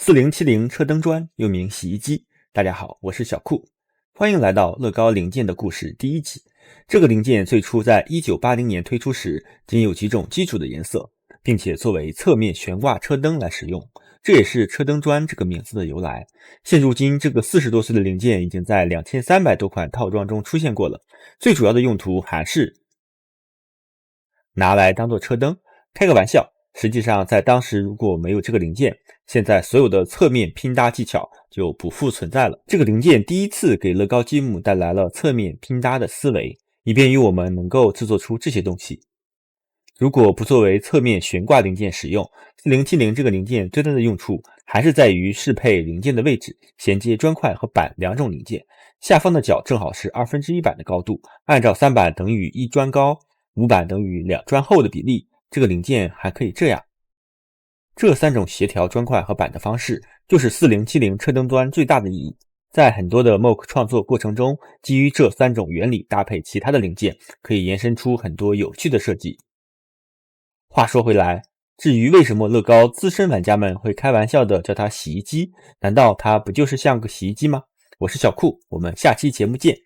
4070车灯砖又名洗衣机。大家好，我是小酷，欢迎来到乐高零件的故事第一集。这个零件最初在1980年推出时，仅有几种基础的颜色，并且作为侧面悬挂车灯来使用，这也是车灯砖这个名字的由来。现如今，这个40多岁的零件已经在2300多款套装中出现过了，最主要的用途还是拿来当做车灯。开个玩笑，实际上在当时如果没有这个零件，现在所有的侧面拼搭技巧就不复存在了。这个零件第一次给乐高积木带来了侧面拼搭的思维，以便于我们能够制作出这些东西。如果不作为侧面悬挂零件使用，4070这个零件最大的用处还是在于适配零件的位置，衔接砖块和板两种零件。下方的角正好是1/2板的高度，按照3板等于1砖高，5板等于2砖厚的比例，这个零件还可以这样。这3种协调砖块和板的方式，就是4070车灯砖最大的意义。在很多的 MOC 创作过程中，基于这3种原理搭配其他的零件，可以延伸出很多有趣的设计。话说回来，至于为什么乐高资深玩家们会开玩笑的叫它洗衣机，难道它不就是像个洗衣机吗？我是小酷，我们下期节目见。